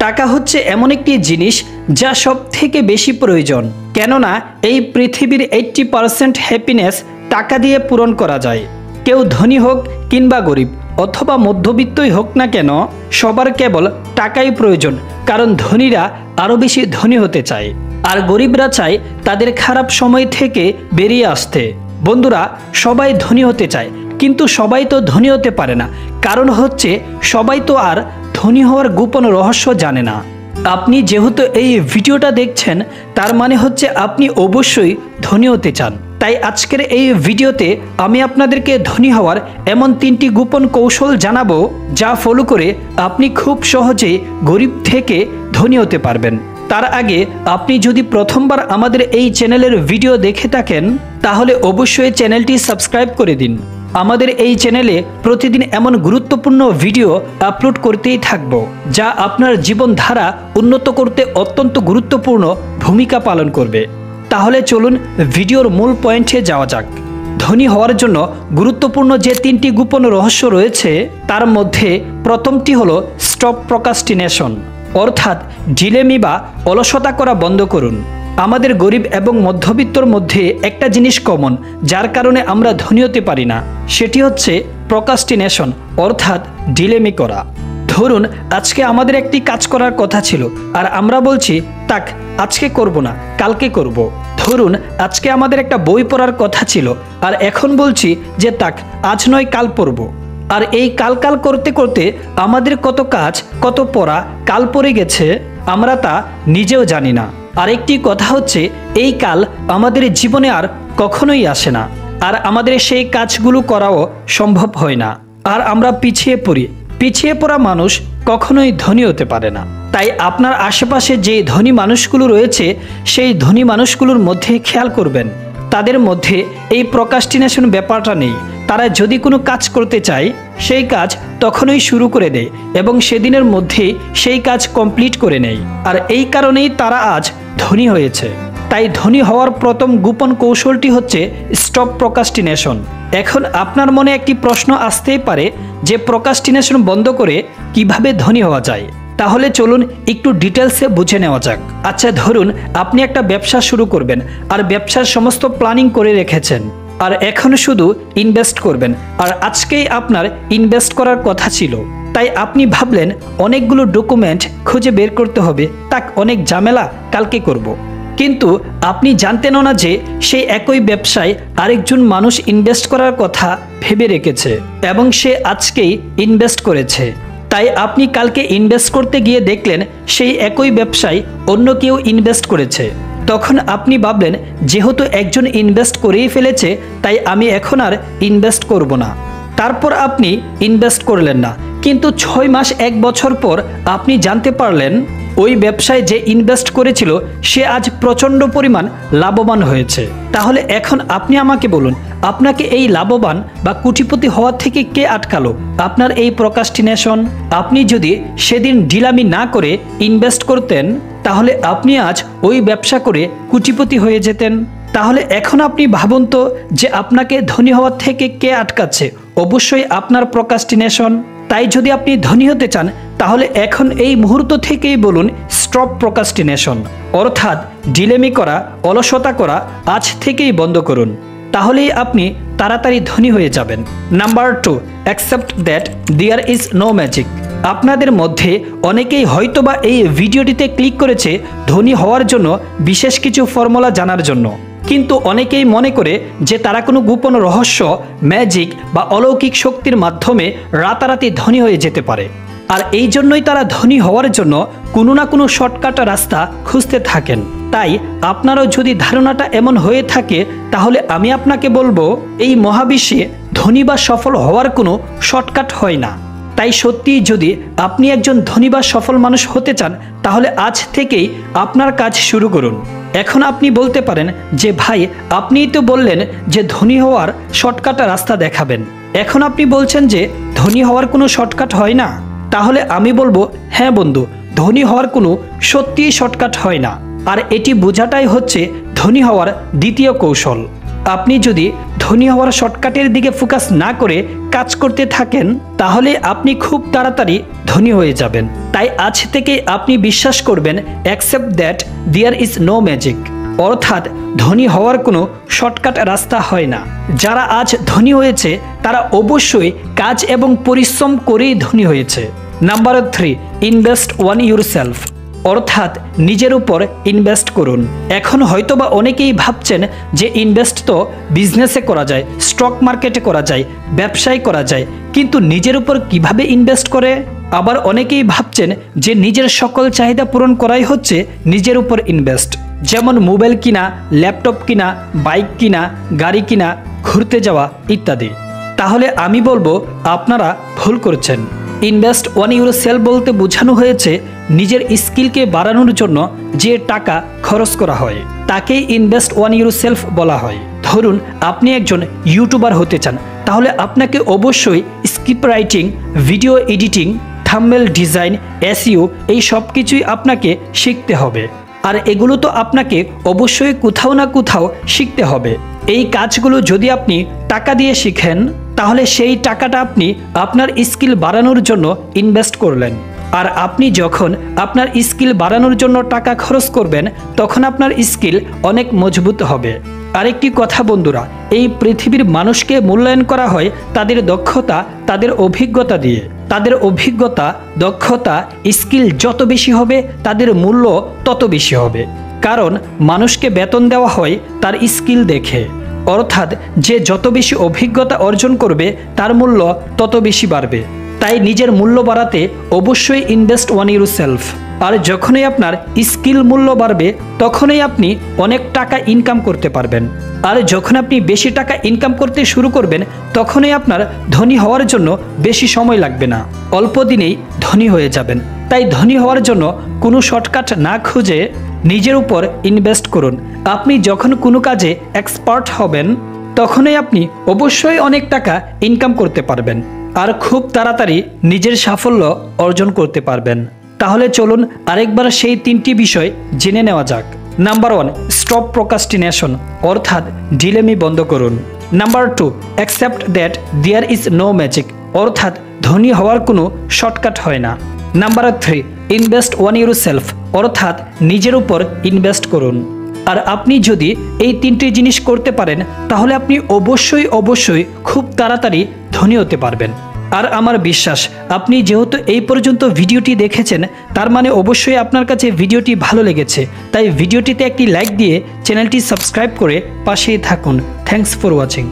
টাকা হচ্ছে এমন একটি জিনিস যা সব থেকে বেশি প্রয়োজন, কেননা এই পৃথিবীর 80% হ্যাপিনেস টাকা দিয়ে পূরণ করা যায়। কেউ ধনী হোক কিংবা গরিব অথবা মধ্যবিত্তই হোক না কেন, সবার কেবল টাকাই প্রয়োজন, কারণ ধনীরা আরও বেশি ধনী হতে চায় আর গরিবরা চায় তাদের খারাপ সময় থেকে বেরিয়ে আসতে। বন্ধুরা, সবাই ধনী হতে চায়, কিন্তু সবাই তো ধনী হতে পারে না, কারণ হচ্ছে সবাই তো আর ধনী হওয়ার গোপন রহস্য জানে না। আপনি যেহেতু এই ভিডিওটা দেখছেন, তার মানে হচ্ছে আপনি অবশ্যই ধনী হতে চান। তাই আজকের এই ভিডিওতে আমি আপনাদেরকে ধনী হওয়ার এমন 3টি গোপন কৌশল জানাবো, যা ফলো করে আপনি খুব সহজেই গরিব থেকে ধনী হতে পারবেন। তার আগে আপনি যদি প্রথমবার আমাদের এই চ্যানেলের ভিডিও দেখে থাকেন, তাহলে অবশ্যই চ্যানেলটি সাবস্ক্রাইব করে দিন। আমাদের এই চ্যানেলে প্রতিদিন এমন গুরুত্বপূর্ণ ভিডিও আপলোড করতেই থাকব, যা আপনার জীবনধারা উন্নত করতে অত্যন্ত গুরুত্বপূর্ণ ভূমিকা পালন করবে। তাহলে চলুন ভিডিওর মূল পয়েন্টে যাওয়া যাক। ধনী হওয়ার জন্য গুরুত্বপূর্ণ যে 3টি গোপন রহস্য রয়েছে, তার মধ্যে প্রথমটি হলো স্টপ প্রোক্রাস্টিনেশন, অর্থাৎ ঢিলেমি বা অলসতা করা বন্ধ করুন। আমাদের গরিব এবং মধ্যবিত্তর মধ্যে একটা জিনিস কমন, যার কারণে আমরা ধনী হতে পারি না, সেটি হচ্ছে প্রোক্রাস্টিনেশন, অর্থাৎ ঢিলেমি করা। ধরুন আজকে আমাদের একটি কাজ করার কথা ছিল, আর আমরা বলছি তাক আজকে করব না, কালকে করব। ধরুন আজকে আমাদের একটা বই পড়ার কথা ছিল, আর এখন বলছি যে তাক আজ নয় কাল পড়ব। আর এই কাল কাল করতে করতে আমাদের কত কাজ, কত পড়া কাল পড়ে গেছে, আমরা তা নিজেও জানি না। আরেকটি কথা হচ্ছে, এই কাল আমাদের জীবনে আর কখনোই আসে না, আর আমাদের সেই কাজগুলো করাও সম্ভব হয় না, আর আমরা পিছিয়ে পড়ি। পিছিয়ে পড়া মানুষ কখনোই ধনী হতে পারে না। তাই আপনার আশেপাশে যে ধনী মানুষগুলো রয়েছে, সেই ধনী মানুষগুলোর মধ্যে খেয়াল করবেন, তাদের মধ্যে এই প্রোক্রাস্টিনেশন ব্যাপারটা নেই। তারা যদি কোনো কাজ করতে চায়, সেই কাজ তখনই শুরু করে দেয় এবং সেদিনের মধ্যে সেই কাজ কমপ্লিট করে নেয়, আর এই কারণেই তারা আজ ধনী হয়েছে। তাই ধনী হওয়ার প্রথম গোপন কৌশলটি হচ্ছে স্টপ প্রোক্রাস্টিনেশন। এখন আপনার মনে একটি প্রশ্ন আসতেই পারে যে প্রোক্রাস্টিনেশন বন্ধ করে কিভাবে ধনী হওয়া যায়। তাহলে চলুন একটু ডিটেলসে বুঝে নেওয়া যাক। আচ্ছা, ধরুন আপনি একটা ব্যবসা শুরু করবেন, আর ব্যবসার সমস্ত প্ল্যানিং করে রেখেছেন, আর এখন শুধু ইনভেস্ট করবেন, আর আজকেই আপনার ইনভেস্ট করার কথা ছিল। তাই আপনি ভাবলেন অনেকগুলো ডকুমেন্ট খুঁজে বের করতে হবে, তাক অনেক ঝামেলা, কালকে করব। কিন্তু আপনি জানতেনও না যে সেই একই ব্যবসায় আরেকজন মানুষ ইনভেস্ট করার কথা ভেবে রেখেছে এবং সে আজকেই ইনভেস্ট করেছে। তাই আপনি কালকে ইনভেস্ট করতে গিয়ে দেখলেন সেই একই ব্যবসায় অন্য কেউ ইনভেস্ট করেছে। তখন আপনি ভাবলেন যেহেতু একজন ইনভেস্ট করেই ফেলেছে, তাই আমি এখন আর ইনভেস্ট করব না। তারপর আপনি ইনভেস্ট করলেন না, কিন্তু 6 মাস 1 বছর পর আপনি জানতে পারলেন ওই ব্যবসায় যে ইনভেস্ট করেছিল সে আজ প্রচণ্ড পরিমাণ লাভবান হয়েছে। তাহলে এখন আপনি আমাকে বলুন, আপনাকে এই লাভবান বা কোটিপতি হওয়া থেকে কে আটকালো? আপনার এই প্রোক্রাস্টিনেশন। আপনি যদি সেদিন ঢিলামি না করে ইনভেস্ট করতেন, তাহলে আপনি আজ ওই ব্যবসা করে কোটিপতি হয়ে যেতেন। তাহলে এখন আপনি ভাবুন তো যে আপনাকে ধনী হওয়ার থেকে কে আটকাচ্ছে? অবশ্যই আপনার প্রোক্রাস্টিনেশন। তাই যদি আপনি ধনী হতে চান, তাহলে এখন এই মুহূর্ত থেকেই বলুন স্টপ প্রোক্রাস্টিনেশন, অর্থাৎ ঢিলেমি করা, অলসতা করা আজ থেকেই বন্ধ করুন। তাহলেই আপনি তাড়াতাড়ি ধনী হয়ে যাবেন। Number 2, accept that there is no magic. আপনাদের মধ্যে অনেকেই হয়তোবা এই ভিডিওটিতে ক্লিক করেছে ধনী হওয়ার জন্য বিশেষ কিছু ফর্মুলা জানার জন্য, কিন্তু অনেকেই মনে করে যে তারা কোনো গোপন রহস্য, ম্যাজিক বা অলৌকিক শক্তির মাধ্যমে রাতারাতি ধনী হয়ে যেতে পারে। আর এই জন্যই তারা ধনী হওয়ার জন্য কোনো না কোনো শর্টকাট রাস্তা খুঁজতে থাকেন। তাই আপনারও যদি ধারণাটা এমন হয়ে থাকে, তাহলে আমি আপনাকে বলবো এই মহাবিশ্বে ধনী বা সফল হওয়ার কোনো শর্টকাট হয় না। তাই সত্যিই যদি আপনি একজন ধনী বা সফল মানুষ হতে চান, তাহলে আজ থেকেই আপনার কাজ শুরু করুন। এখন আপনি বলতে পারেন যে ভাই, আপনিই তো বললেন যে ধনী হওয়ার শর্টকাট রাস্তা দেখাবেন। এখন আপনি বলছেন যে ধনী হওয়ার কোনো শর্টকাট হয় না। তাহলে আমি বলবো হ্যাঁ বন্ধু, ধনী হওয়ার কোনো সত্যিই শর্টকাট হয় না। আর এটি বোঝাটাই হচ্ছে ধনী হওয়ার দ্বিতীয় কৌশল। আপনি যদি ধনী হওয়ার শর্টকাটের দিকে ফোকাস না করে কাজ করতে থাকেন তাহলে আপনি খুব তাড়াতাড়ি ধনী হয়ে যাবেন। তাই আজ থেকে আপনি বিশ্বাস করবেন accept that there is no magic, অর্থাৎ ধনী হওয়ার কোনো শর্টকাট রাস্তা হয় না। যারা আজ ধনী হয়েছে তারা অবশ্যই কাজ এবং পরিশ্রম করেই ধনী হয়েছে। নাম্বার 3, ইনভেস্ট অন ইউরসেলফ, অর্থাৎ নিজের উপর ইনভেস্ট করুন। এখন হয়তোবা অনেকেই ভাবছেন যে ইনভেস্ট তো বিজনেসে করা যায়, স্টক মার্কেটে করা যায়, ব্যবসায় করা যায়, কিন্তু নিজের উপর কিভাবে ইনভেস্ট করে? আবার অনেকেই ভাবছেন যে নিজের সকল চাহিদা পূরণ করাই হচ্ছে নিজের উপর ইনভেস্ট, যেমন মোবাইল কিনা, ল্যাপটপ কিনা, বাইক কিনা, গাড়ি কিনা, ঘুরতে যাওয়া ইত্যাদি। তাহলে আমি বলবো আপনারা ভুল করছেন। ইনভেস্ট অন ইউরসেলফ বলতে বোঝানো হয়েছে নিজের স্কিলকে বাড়ানোর জন্য যে টাকা খরচ করা হয় তাকেই ইনভেস্ট অন ইউরসেলফ বলা হয়। ধরুন আপনি একজন ইউটিউবার হতে চান, তাহলে আপনাকে অবশ্যই script writing, video editing, thumbnail design, SEO এই সব কিছুই আপনাকে শিখতে হবে। আর এগুলো তো আপনাকে অবশ্যই কোথাও না কোথাও শিখতে হবে। এই কাজগুলো যদি আপনি টাকা দিয়ে শিখেন তাহলে সেই টাকাটা আপনি আপনার স্কিল বাড়ানোর জন্য ইনভেস্ট করলেন। আর আপনি যখন আপনার স্কিল বাড়ানোর জন্য টাকা খরচ করবেন তখন আপনার স্কিল অনেক মজবুত হবে। আরেকটি কথা বন্ধুরা, এই পৃথিবীর মানুষকে মূল্যায়ন করা হয় তাদের দক্ষতা, তাদের অভিজ্ঞতা দিয়ে। তাদের অভিজ্ঞতা, দক্ষতা, স্কিল যত বেশি হবে তাদের মূল্য তত বেশি হবে। কারণ মানুষকে বেতন দেওয়া হয় তার স্কিল দেখে, অর্থাৎ যে যত বেশি অভিজ্ঞতা অর্জন করবে তার মূল্য তত বেশি বাড়বে। তাই নিজের মূল্য বাড়াতে অবশ্যই ইনভেস্ট অন ইউরসেলফ। আর যখনই আপনার স্কিল মূল্য বাড়বে তখনই আপনি অনেক টাকা ইনকাম করতে পারবেন। আর যখন আপনি বেশি টাকা ইনকাম করতে শুরু করবেন তখনই আপনার ধনী হওয়ার জন্য বেশি সময় লাগবে না, অল্প দিনেই ধনী হয়ে যাবেন। তাই ধনী হওয়ার জন্য কোনো শর্টকাট না খুঁজে নিজের উপর ইনভেস্ট করুন। আপনি যখন কোনো কাজে এক্সপার্ট হবেন তখনই আপনি অবশ্যই অনেক টাকা ইনকাম করতে পারবেন আর খুব তাড়াতাড়ি নিজের সাফল্য অর্জন করতে পারবেন। তাহলে চলুন আরেকবার সেই 3টি বিষয় জেনে নেওয়া যাক। নাম্বার 1, স্টপ প্রোক্রাস্টিনেশন, অর্থাৎ ঢিলেমি বন্ধ করুন। Number 2, accept that there is no magic, অর্থাৎ ধনী হওয়ার কোনো শর্টকাট হয় না। নাম্বার 3, ইনভেস্ট অন ইউরসেলফ, অর্থাৎ নিজের উপর ইনভেস্ট করুন। আর আপনি যদি এই 3টি জিনিস করতে পারেন তাহলে আপনি অবশ্যই খুব তাড়াতাড়ি ধনী হতে পারবেন। আর আমার বিশ্বাস আপনি যেহেতু এই পর্যন্ত ভিডিওটি দেখেছেন তার মানে অবশ্যই আপনার কাছে ভিডিওটি ভালো লেগেছে। তাই ভিডিওটিতে একটি লাইক দিয়ে চ্যানেলটি সাবস্ক্রাইব করে পাশেই থাকুন। Thanks for watching.